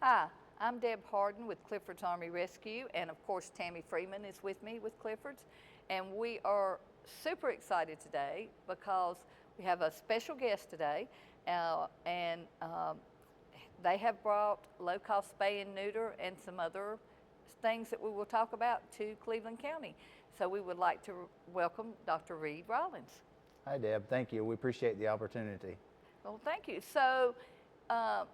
Hi, I'm Deb Harden with Clifford's Army Rescue, and of course Tammy Freeman is with me with Clifford's, and we are super excited today because we have a special guest today, and they have brought low-cost spay and neuter and some other things that we will talk about to Cleveland County. So we would like to welcome Dr. Reed Rollins. Hi, Deb. Thank you. We appreciate the opportunity. Well, thank you. So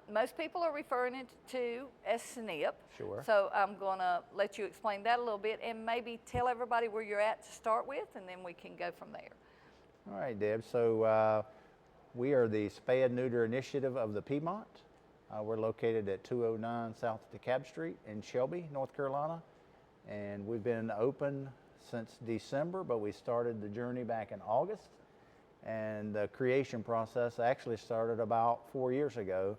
most people are referring it to as SNP. Sure. So I'm going to let you explain that a little bit and maybe tell everybody where you're at to start with, and then we can go from there. All right, Deb. So we are the Spay and Neuter Initiative of the Piedmont. We're located at 209 South DeKalb Street in Shelby, North Carolina. And we've been open since December, but we started the journey back in August. And the creation process actually started about 4 years ago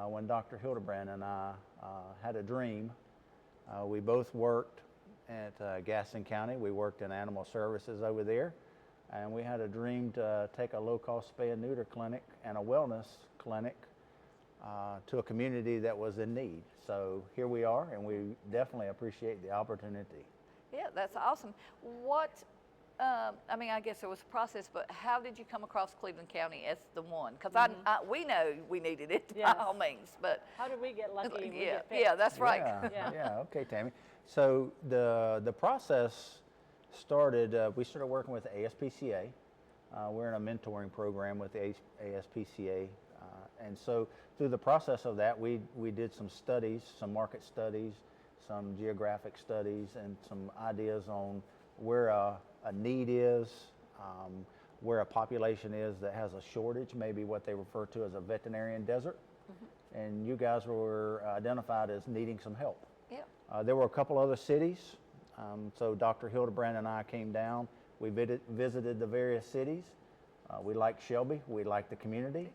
when Dr. Hildebrand and I had a dream. We both worked at Gaston County. We worked in animal services over there. And we had a dream to take a low-cost spay and neuter clinic and a wellness clinic to a community that was in need. So here we are, and we definitely appreciate the opportunity. Yeah, that's awesome. I guess there was a process, but how did you come across Cleveland County as the one? Because we know we needed it by all means, but how did we get lucky? Yeah, that's right. Yeah, okay, Tammy. So the process started. We started working with the ASPCA. We're in a mentoring program with the ASPCA, and so through the process of that, we did some studies, some market studies, some geographic studies, and some ideas on where a need is, where a population is that has a shortage, maybe what they refer to as a veterinarian desert. Mm-hmm. And you guys were identified as needing some help. Yeah. There were a couple other cities. So Dr. Hildebrand and I came down. We visited the various cities. We liked Shelby. We liked the community.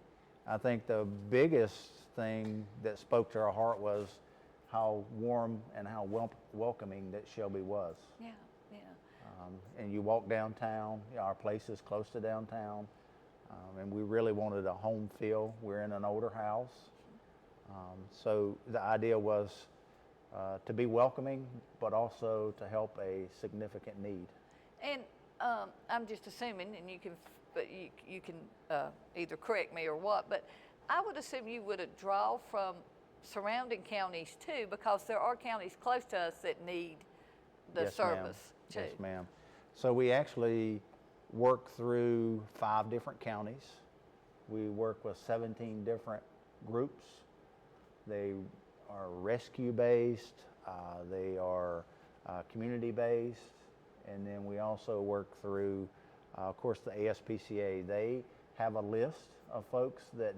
I think the biggest thing that spoke to our heart was how warm and how welcoming that Shelby was. Yeah, yeah. And you walk downtown, our place is close to downtown, and we really wanted a home feel. We're in an older house. So the idea was to be welcoming, but also to help a significant need. And I'm just assuming, and you can either correct me or what, but I would assume you would draw from surrounding counties too, because there are counties close to us that need the Yes, service too. Yes, ma'am. So we actually work through 5 different counties. We work with 17 different groups. They are rescue based, they are community based, and then we also work through, of course, the ASPCA. They have a list of folks that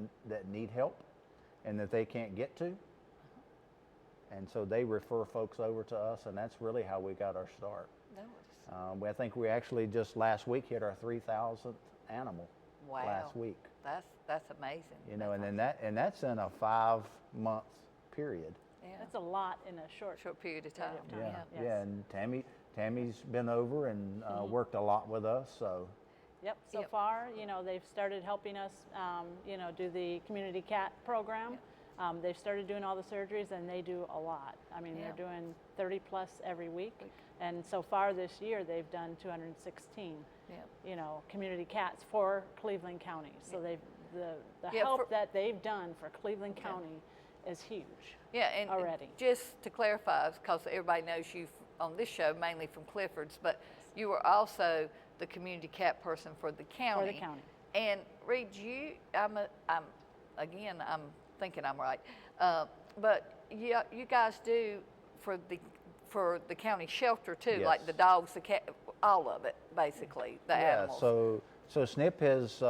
need help and that they can't get to. And so they refer folks over to us, and that's really how we got our start. I think we actually just last week hit our 3,000th animal. Wow. Last week. That's amazing. And then that's in a 5-month period. Yeah. That's a lot in a short period of time. Yeah. Yes. Yeah, and Tammy's been over and worked a lot with us, so. Yep. So far, they've started helping us, do the community cat program. Yep. They've started doing all the surgeries, and they do a lot. I mean, they're doing 30 plus every week. And so far this year, they've done 216, community cats for Cleveland County. So the help that they've done for Cleveland County is huge. Yeah, and already. Just to clarify, because everybody knows you on this show mainly from Clifford's, but you were also the community cat person for the county. For the county. And Reed, I'm thinking I'm right, but you guys do for the county shelter too, Yes. like the dogs, the cat, all of it basically, the animals. So SNP has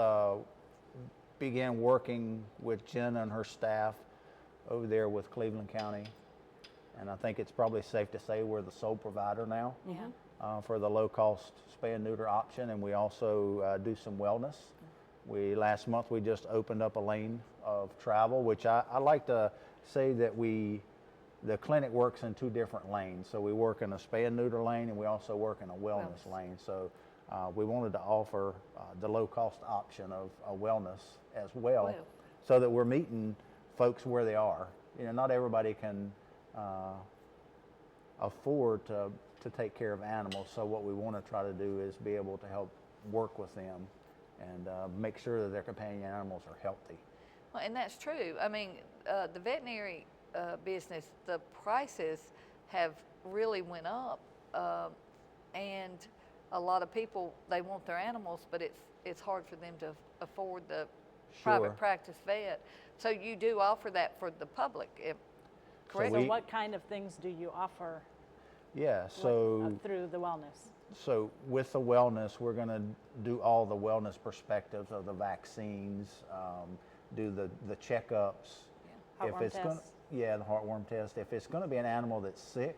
began working with Jen and her staff over there with Cleveland County, and I think it's probably safe to say we're the sole provider now for the low-cost spay and neuter option, and we also do some wellness. Last month we just opened up a lane of travel, which I like to say that the clinic works in 2 different lanes. So we work in a spay and neuter lane, and we also work in a wellness lane. So we wanted to offer the low-cost option of a wellness as well, so that we're meeting folks where they are. not everybody can afford to take care of animals. So what we want to try to do is be able to help work with them and make sure that their companion animals are healthy. Well, and that's true. I mean, the veterinary business, the prices have really went up, and a lot of people, they want their animals, but it's hard for them to afford the private practice vet. So you do offer that for the public, correct? So what kind of things do you offer? Yeah, so through the wellness. So with the wellness, we're going to do all the wellness perspectives of the vaccines, do the checkups. Heartworm tests. Yeah, the heartworm test. If it's going to be an animal that's sick,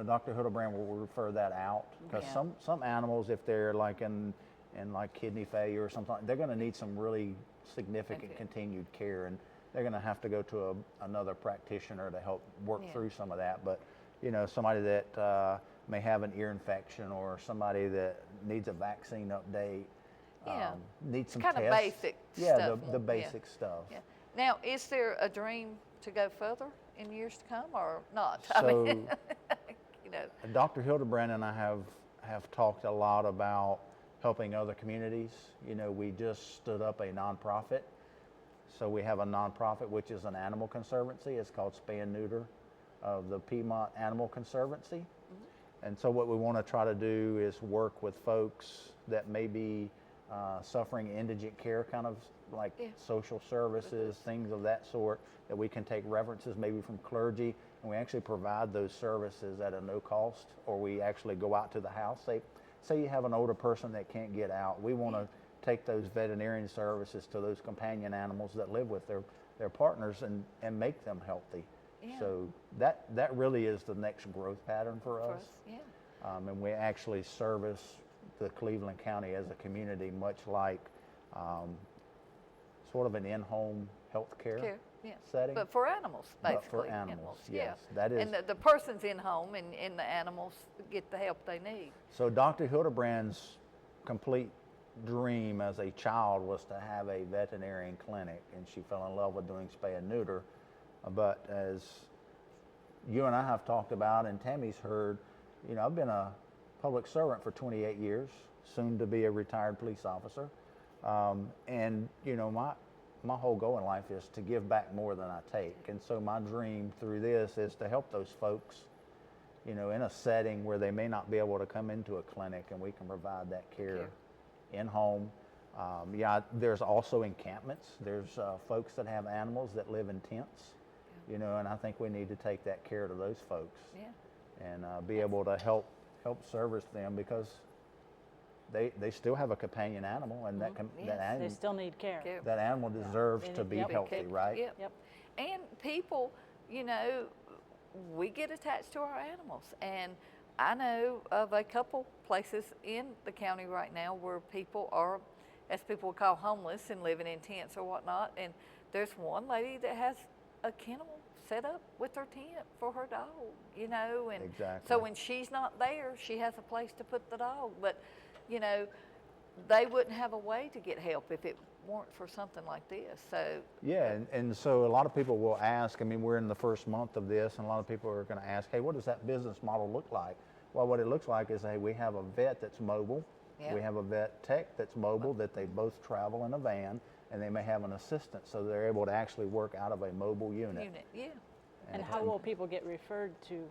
Dr. Hildebrand will refer that out, because Yeah. some animals, if they're like in like kidney failure or something, they're going to need some really significant continued care, and they're going to have to go to another practitioner to help work Yeah. through some of that. But somebody that may have an ear infection, or somebody that needs a vaccine update, Yeah. needs some Kind of tests. basic Yeah, stuff. the basic stuff. Yeah. Now, is there a dream to go further in years to come, or not? So, you know, Dr. Hildebrand and I have talked a lot about helping other communities. We just stood up a nonprofit. So we have a nonprofit, which is an animal conservancy. It's called Spay and Neuter of the Piedmont Animal Conservancy. Mm-hmm. And so what we want to try to do is work with folks that may be suffering indigent care, kind of like social services, things of that sort, that we can take references maybe from clergy, and we actually provide those services at a no cost, or we actually go out to the house. Say you have an older person that can't get out. We want to take those veterinarian services to those companion animals that live with their partners and make them healthy. Yeah. So that really is the next growth pattern for us. yeah. And we actually service the Cleveland County as a community, much like sort of an in-home health care setting. But for animals, basically. But for animals, yes. Yeah. That is. And the person's in home, and the animals get the help they need. So Dr. Hildebrand's complete dream as a child was to have a veterinarian clinic, and she fell in love with doing spay and neuter. But as you and I have talked about, and Tammy's heard, I've been a public servant for 28 years, soon to be a retired police officer. And my whole goal in life is to give back more than I take. And so my dream through this is to help those folks, in a setting where they may not be able to come into a clinic, and we can provide that care in home. There's also encampments. There's folks that have animals that live in tents, and I think we need to take that care to those folks and be able to help service them, because they still have a companion animal, and that They still need care. that animal deserves to be healthy, right? Yep. And people, we get attached to our animals. And I know of a couple places in the county right now where people are, as people would call, homeless and living in tents or whatnot. And there's one lady that has a kennel set up with her tent for her dog, and Exactly. so when she's not there, she has a place to put the dog. But they wouldn't have a way to get help if it weren't for something like this. So Yeah, and so a lot of people will ask, we're in the first month of this, and a lot of people are going to ask, hey, what does that business model look like? Well, what it looks like is, hey, we have a vet that's mobile. Yeah. We have a vet tech that's mobile, that they both travel in a van, and they may have an assistant, so they're able to actually work out of a mobile unit. And how will people get referred to?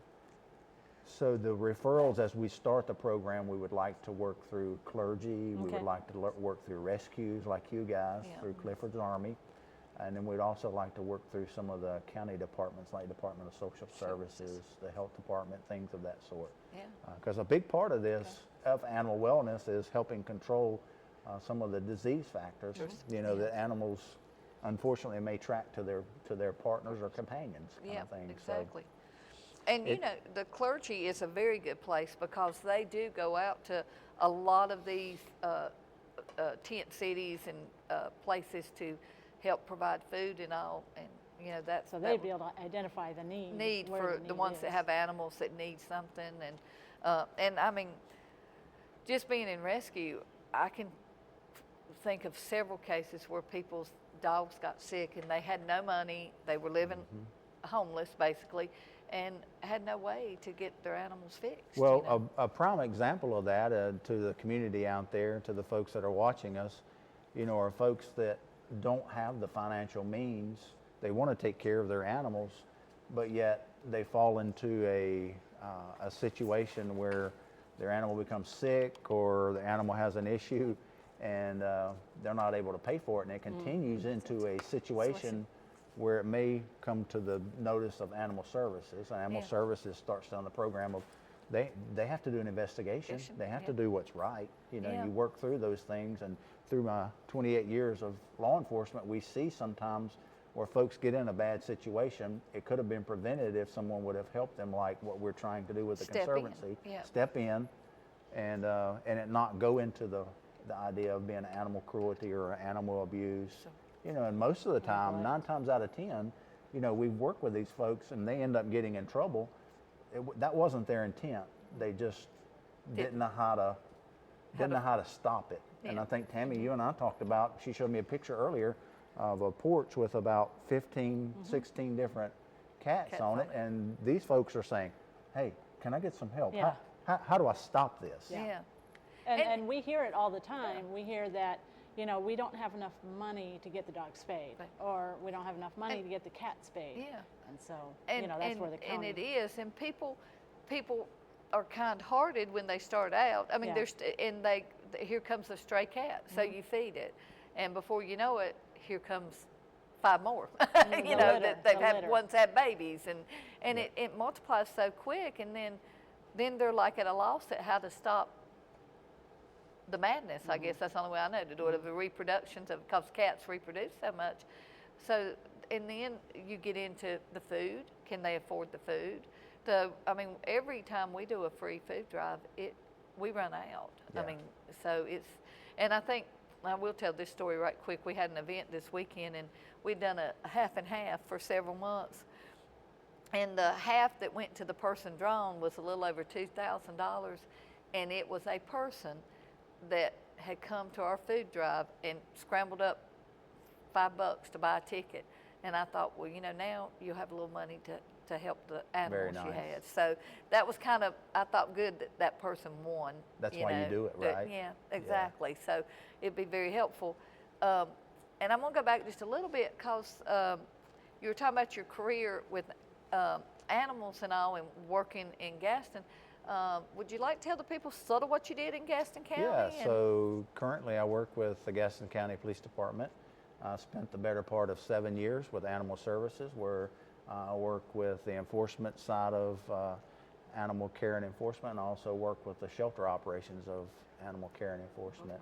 So the referrals, as we start the program, we would like to work through clergy. We would like to work through rescues like you guys, through Clifford's Army. And then we'd also like to work through some of the county departments, like Department of Social Services, the health department, things of that sort. Because a big part of this, of animal wellness, is helping control some of the disease factors, that animals unfortunately may track to their partners or companions, kind of thing. Exactly. And the clergy is a very good place, because they do go out to a lot of these tent cities and places to help provide food and all, and that's So they'd be able to identify the need. where for the ones that have animals that need something, and just being in rescue, I can think of several cases where people's dogs got sick and they had no money. They were living homeless basically, and had no way to get their animals fixed. Well, you know? a prime example of that to the community out there, to the folks that are watching us, are folks that don't have the financial means. They want to take care of their animals, but yet they fall into a situation where their animal becomes sick or the animal has an issue, and they're not able to pay for it, and it continues into a situation where it may come to the notice of Animal Services. And Animal Services starts down the program of they have to do an investigation. They have to do what's right. You work through those things, and through my 28 years of law enforcement, we see sometimes where folks get in a bad situation. It could have been prevented if someone would have helped them, like what we're trying to do with the Conservancy. Step in and it not go into the idea of being animal cruelty or animal abuse. And most of the time, 9 times out of 10, we've worked with these folks and they end up getting in trouble. That wasn't their intent. They just didn't know how to stop it. And I think Tammy, you and I talked about, she showed me a picture earlier of a porch with about 15, 16 different cats on it. And these folks are saying, hey, can I get some help? Yeah. How do I stop this? And we hear it all the time. We hear that, we don't have enough money to get the dog spayed, or we don't have enough money to get the cat spayed. And so, that's where the county. And it is, and people are kind-hearted when they start out. I mean, here comes a stray cat, so you feed it, and before you know it, here comes 5 more. One's had babies, and it multiplies so quick, and then they're like at a loss at how to stop the madness. I guess that's the only way I know to do it, of the reproductions, because cats reproduce so much. So in the end, you get into the food. Can they afford the food? Every time we do a free food drive, we run out. And I think, I will tell this story right quick. We had an event this weekend, and we'd done a half and half for several months. And the half that went to the person drawn was a little over $2,000, and it was a person that had come to our food drive and scrambled up $5 to buy a ticket. And I thought, well, now you'll have a little money to help the animals you had. So that was kind of, I thought, good that person won. That's why you do it, right? Yeah, exactly. Yeah. So it'd be very helpful. And I'm going to go back just a little bit, because you were talking about your career with animals and all, and working in Gaston. Would you like to tell the people sort of what you did in Gaston County? Yeah, so currently I work with the Gaston County Police Department. I spent the better part of 7 years with Animal Services, where I work with the enforcement side of animal care and enforcement, and I also work with the shelter operations of animal care and enforcement.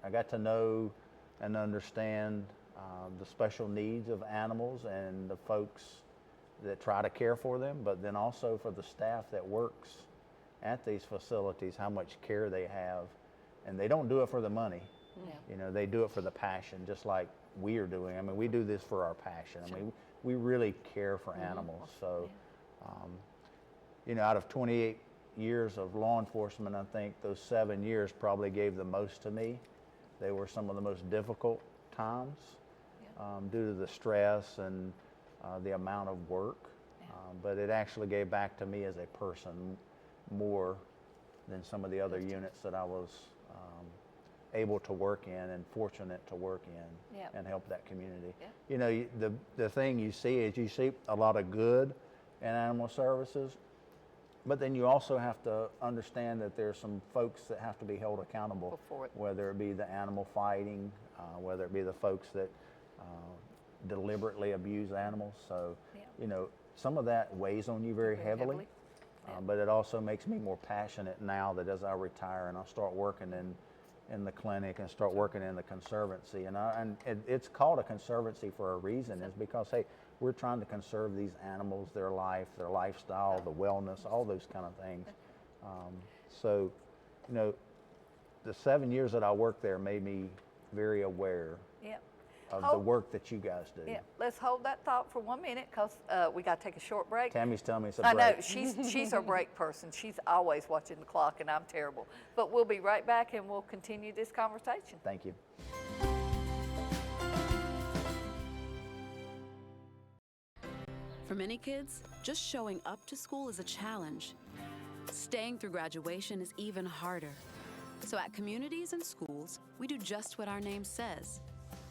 I got to know and understand the special needs of animals and the folks that try to care for them, but then also for the staff that works at these facilities, how much care they have. And they don't do it for the money. They do it for the passion, just like we are doing. I mean, we do this for our passion. I mean, we really care for animals. So, out of 28 years of law enforcement, I think those 7 years probably gave the most to me. They were some of the most difficult times due to the stress and the amount of work, but it actually gave back to me as a person more than some of the other units that I was able to work in and fortunate to work in and help that community. The thing you see is you see a lot of good in Animal Services, but then you also have to understand that there's some folks that have to be held accountable for it, whether it be the animal fighting, whether it be the folks that deliberately abuse animals. So, some of that weighs on you very heavily. But it also makes me more passionate now that as I retire and I start working in the clinic and start working in the Conservancy. And it's called a Conservancy for a reason, is because, hey, we're trying to conserve these animals, their life, their lifestyle, the wellness, all those kind of things. So, the 7 years that I worked there made me very aware of the work that you guys do. Yeah, let's hold that thought for 1 minute, because we got to take a short break. Tammy's telling me it's a break. I know, she's our break person. She's always watching the clock, and I'm terrible. But we'll be right back, and we'll continue this conversation. Thank you. For many kids, just showing up to school is a challenge. Staying through graduation is even harder. So at Communities and Schools, we do just what our name says.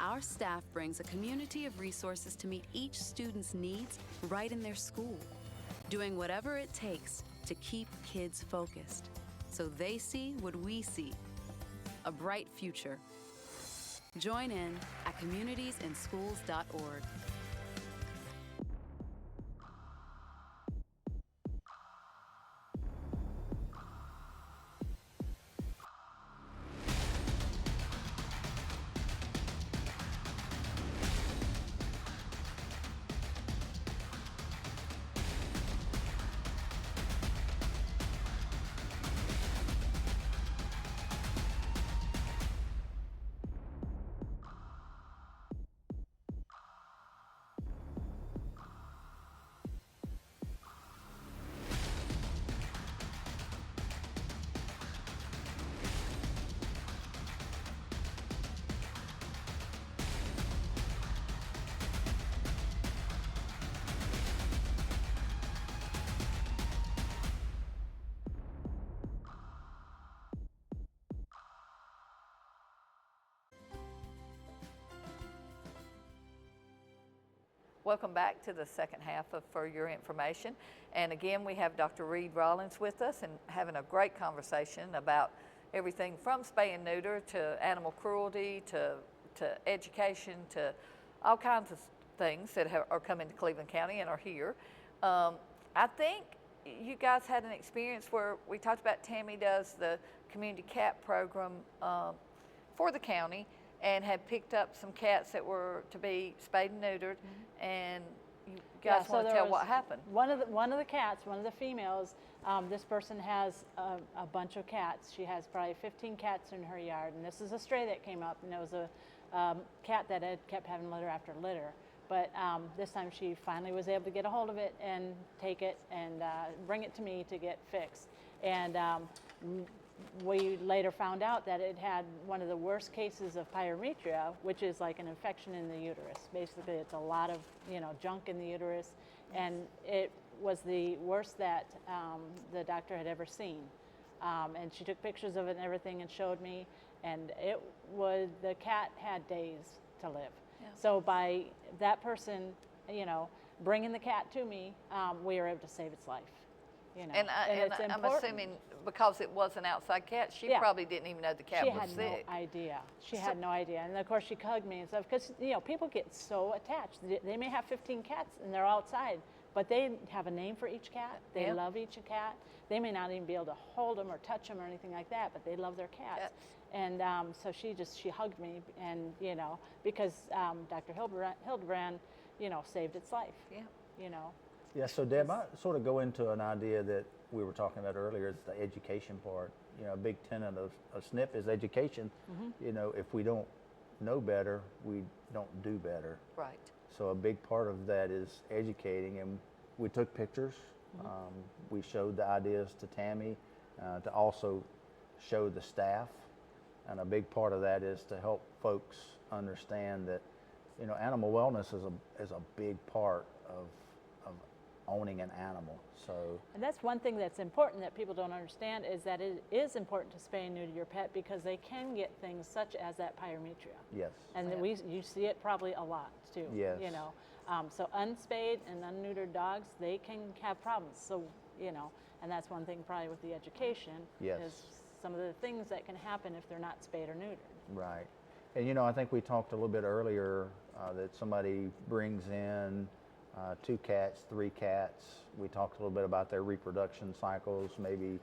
Our staff brings a community of resources to meet each student's needs right in their school, doing whatever it takes to keep kids focused so they see what we see, a bright future. Join in at communitiesinschools.org. Welcome back to the second half of For Your Information. And again, we have Dr. Reed Rollins with us and having a great conversation about everything from spay and neuter to animal cruelty to education to all kinds of things that are coming to Cleveland County and are here. I think you guys had an experience where we talked about Tammy does the community cat program for the county, and had picked up some cats that were to be spayed and neutered, and you guys want to tell what happened. One of the cats, one of the females, this person has a bunch of cats. She has probably 15 cats in her yard, and this is a stray that came up, and it was a cat that had kept having litter after litter. But this time she finally was able to get a hold of it and take it and bring it to me to get fixed. And we later found out that it had one of the worst cases of pyometria, which is like an infection in the uterus. Basically, it's a lot of junk in the uterus, and it was the worst that the doctor had ever seen. And she took pictures of it and everything and showed me, and the cat had days to live. Yeah. So by that person, bringing the cat to me, we were able to save its life. And I'm assuming because it was an outside cat, she probably didn't even know the cat was sick. She had no idea. She had no idea. And of course she hugged me and stuff because, people get so attached. They may have 15 cats and they're outside, but they have a name for each cat. They love each cat. They may not even be able to hold them or touch them or anything like that, but they love their cats. And so she hugged me, and, because Dr. Hildebrand, saved its life. Yeah. Yeah, so Deb, I sort of go into an idea that we were talking about earlier, it's the education part. A big tenet of SNP is education. If we don't know better, we don't do better. Right. So a big part of that is educating, and we took pictures. We showed the ideas to Tammy to also show the staff, and a big part of that is to help folks understand that animal wellness is a big part of owning an animal. And that's one thing that's important that people don't understand, is that it is important to spay and neuter your pet because they can get things such as that pyometria. Yes. And you see it probably a lot too. Yes. So unspayed and unneutered dogs, they can have problems. So and that's one thing probably with the education. Yes. Is some of the things that can happen if they're not spayed or neutered. Right. And I think we talked a little bit earlier that somebody brings in 2 cats, 3 cats. We talked a little bit about their reproduction cycles, maybe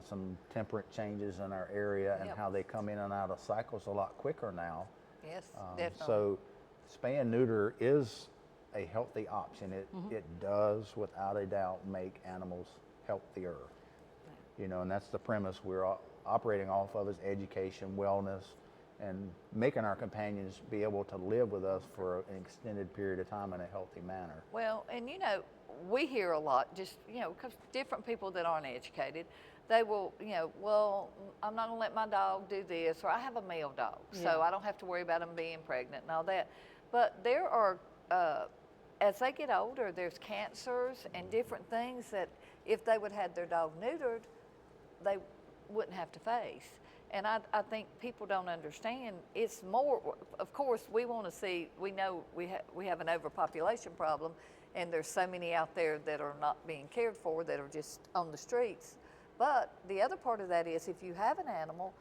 some temperate changes in our area, and how they come in and out of cycles a lot quicker now. Yes, definitely. So spay and neuter is a healthy option. It does, without a doubt, make animals healthier. And that's the premise we're operating off of, is education, wellness, and making our companions be able to live with us for an extended period of time in a healthy manner. Well, and we hear a lot, just, because different people that aren't educated, they will, well, I'm not going to let my dog do this, or I have a male dog, so I don't have to worry about them being pregnant and all that. But there are as they get older, there's cancers and different things that if they would have had their dog neutered, they wouldn't have to face. And I think people don't understand. It's more, of course, we want to see, we know we have an overpopulation problem, and there's so many out there that are not being cared for, that are just on the streets. But the other part of that is, if you have an animal,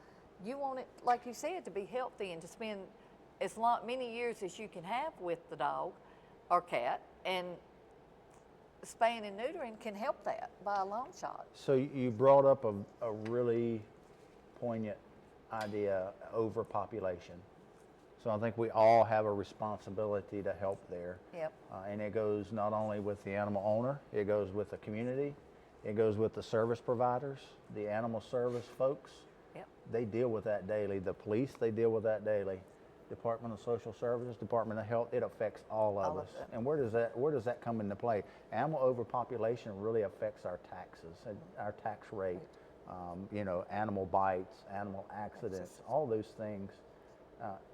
you want it, like you said, to be healthy and to spend many years as you can have with the dog or cat, and spaying and neutering can help that by a long shot. So you brought up a really poignant idea, overpopulation. So I think we all have a responsibility to help there. Yep. And it goes not only with the animal owner, it goes with the community, it goes with the service providers, the animal service folks. Yep. They deal with that daily. The police, they deal with that daily. Department of Social Services, Department of Health, it affects all of us. them. And where does that come into play? Animal overpopulation really affects our taxes, and our tax rate. You know, animal bites, animal accidents, all those things.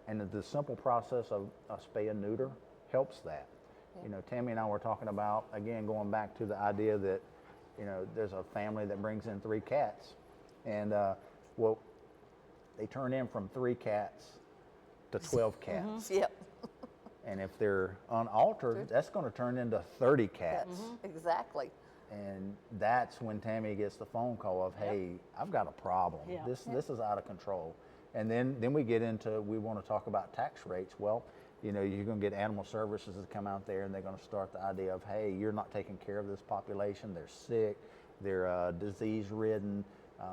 And the simple process of a spay and neuter helps that. You know, Tammy and I were talking about, again, going back to the idea that, you know, there's a family that brings in 3 cats. And, well, they turn in from 3 cats to 12 cats. Yep. And if they're unaltered, that's going to turn into 30 cats. Exactly. And that's when Tammy gets the phone call of, hey, I've got a problem. Yeah. This is out of control. And then we get into, we want to talk about tax rates. Well, you know, you're going to get animal services to come out there, and they're going to start the idea of, hey, you're not taking care of this population. They're sick. They're disease ridden.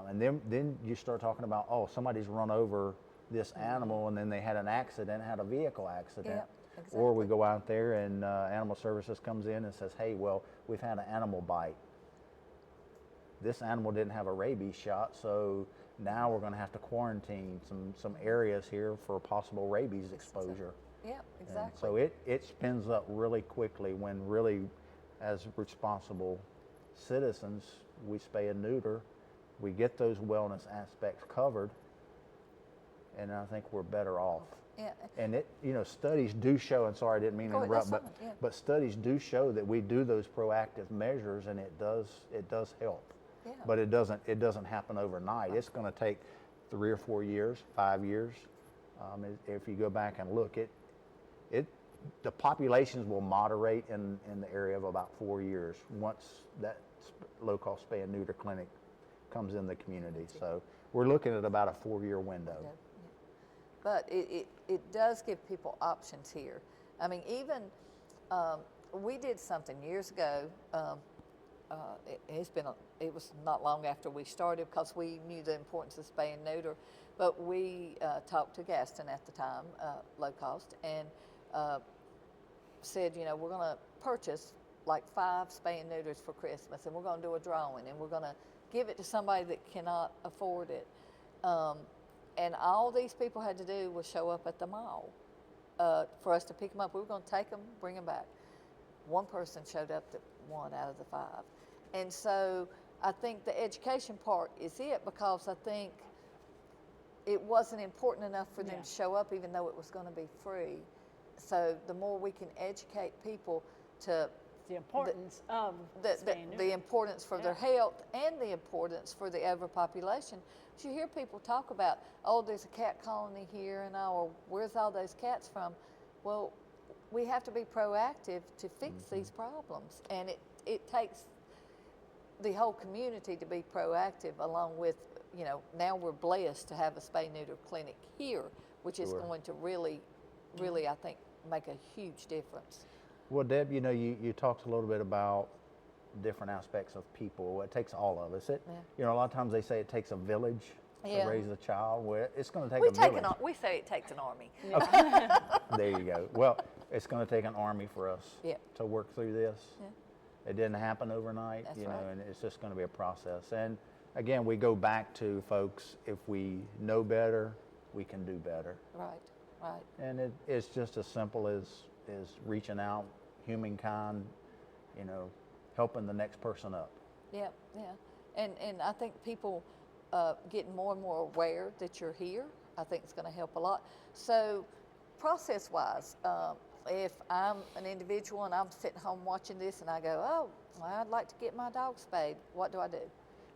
And then you start talking about, oh, somebody's run over this animal, and then they had an accident, had a vehicle accident. Yep, Or we exactly. go out there and animal services comes in and says, hey, well, we've had an animal bite. This animal didn't have a rabies shot, so now we're going to have to quarantine some areas here for possible rabies exposure. Yep, And exactly. so it spins up really quickly when really, as responsible citizens, we spay and neuter, we get those wellness aspects covered, and I think we're better off. Yeah. And it, you know, studies do show, and sorry I didn't mean to Go ahead, interrupt, that's but fine, yeah. but studies do show that we do those proactive measures, and it does help. Yeah. But it doesn't happen overnight. It's going to take 3 or 4 years, 5 years. If you go back and look, the populations will moderate in the area of about 4 years once that low-cost spay and neuter clinic comes in the community. So we're looking at about a 4-year window. Yeah. But it does give people options here. I mean, even we did something years ago. It was not long after we started, because we knew the importance of spay and neuter. But we talked to Gaston at the time, low cost, and said, you know, we're going to purchase like 5 spay and neuters for Christmas, and we're going to do a drawing, and we're going to give it to somebody that cannot afford it. And all these people had to do was show up at the mall for us to pick them up. We were going to take them, bring them back. One person showed up, that 1 out of the 5. And so I think the education part is it, because I think it wasn't important enough for them to show up, even though it was going to be free. So the more we can educate people to The importance of the spay and neuter. the importance for their health and the importance for the overpopulation. But you hear people talk about, oh, there's a cat colony here, and oh, where's all those cats from? Well, we have to be proactive to fix these problems, and it takes the whole community to be proactive, along with, you know, now we're blessed to have a spay neuter clinic here, which is Sure. going to really, I think, make a huge difference. Well, Deb, you know, you talked a little bit about different aspects of people. It takes all of us. You know, a lot of times they say it takes a village Yeah. to raise a child. Well, it's going to take We a village. we say it takes an army. There you go. Well, it's going to take an army for us Yeah. to work through this. Yeah. It didn't happen overnight, That's you know, right. and it's just going to be a process. And again, we go back to, folks, if we know better, we can do better. Right. And it's just as simple as reaching out, humankind, you know, helping the next person up. Yeah. And I think people getting more and more aware that you're here, I think it's going to help a lot. So process-wise, if I'm an individual and I'm sitting home watching this and I go, oh, well, I'd like to get my dog spayed, what do I do?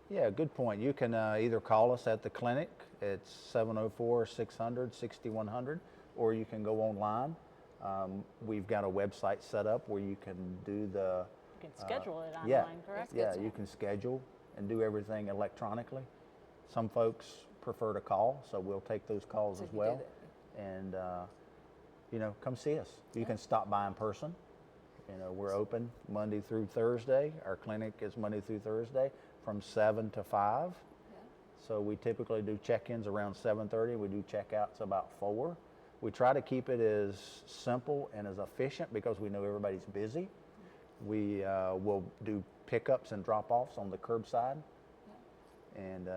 Yeah, good point. You can either call us at the clinic. It's 704-600-6100, or you can go online. We've got a website set up where you can do the You can schedule it yeah, online, correct? yeah, you can schedule and do everything electronically. Some folks prefer to call, so we'll take those calls So as you do well. that. And come see us. You can stop by in person. We're open Monday through Thursday. Our clinic is Monday through Thursday from 7 to 5. So we typically do check-ins around 7:30. We do check-outs about 4. We try to keep it as simple and as efficient because we know everybody's busy. We will do pickups and drop-offs on the curbside. And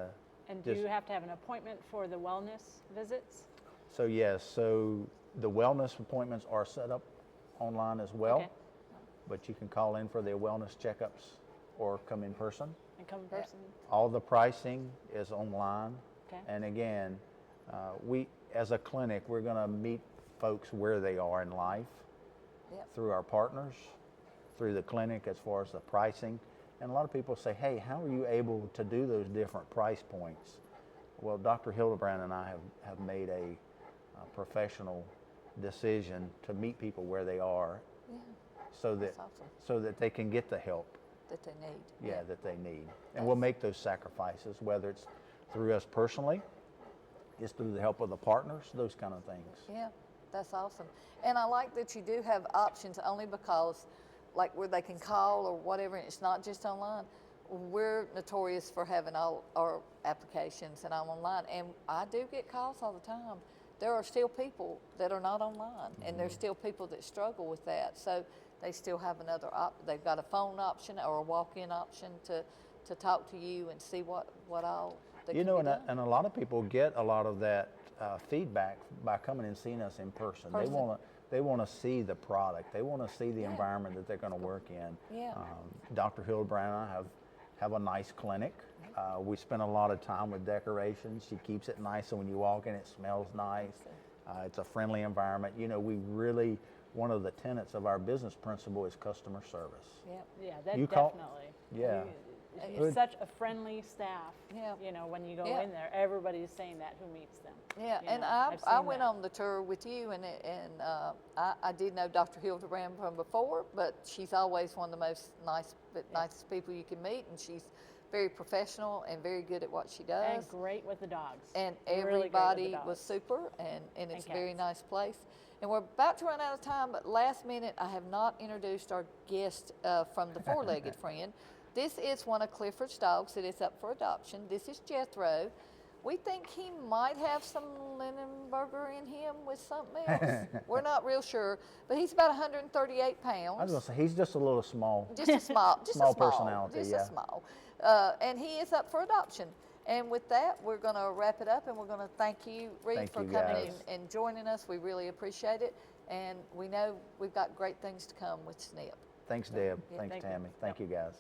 And do just- you have to have an appointment for the wellness visits? so yes, so the wellness appointments are set up online as well. Okay. But you can call in for their wellness checkups or come in person. And come in person? All the pricing is online. Okay. And again, we, as a clinic, we're going to meet folks where they are in life Yep. through our partners, through the clinic as far as the pricing. And a lot of people say, hey, how are you able to do those different price points? Well, Dr. Hildebrand and I have made a professional decision to meet people where they are Yeah, so that, that's awesome. so that they can get the help That they need. that they need. And we'll make those sacrifices, whether it's through us personally, it's through the help of the partners, those kind of things. Yeah, that's awesome. And I like that you do have options only because, like where they can call or whatever, and it's not just online. We're notorious for having all our applications and I'm online, and I do get calls all the time. There are still people that are not online, and there's still people that struggle with that. So they still have another they've got a phone option or a walk-in option to talk to you and see what all that can be done. And a lot of people get a lot of that feedback by coming and seeing us in person. They want to see the product. They want to see the environment that they're going to work in. Yeah. Dr. Hildebrand and I have a nice clinic. We spend a lot of time with decorations. She keeps it nice, so when you walk in, it smells nice. It's a friendly environment. One of the tenets of our business principle is customer service. Yep. Yeah, that You call- definitely. Yeah. It's Good. such a friendly staff. Yeah. When you go Yeah. in there, everybody's saying that who meets them. Yeah, You and know, I I've went seen on the tour with you, and I did know Dr. Hildebrand from before, but she's always one of the most nicest people you can meet, and she's very professional and very good at what she does. And great with the dogs. And Really great with the everybody dogs. was super, and it's a very cats. nice place. And we're about to run out of time, but last minute, I have not introduced our guest from the four-legged friend. This is one of Clifford's dogs that is up for adoption. This is Jethro. We think he might have some Linenberger in him with something else. We're not real sure, but he's about 138 pounds. I was going to say, he's just a little small. Just a small, Small personality, just yeah. a small. And he is up for adoption. And with that, we're going to wrap it up, and we're going to thank you, Reed, Thank for you, coming guys. and joining us. We really appreciate it, and we know we've got great things to come with SNP. Thanks, Deb. Yeah, Thanks, thank you. Tammy. Thank you, guys.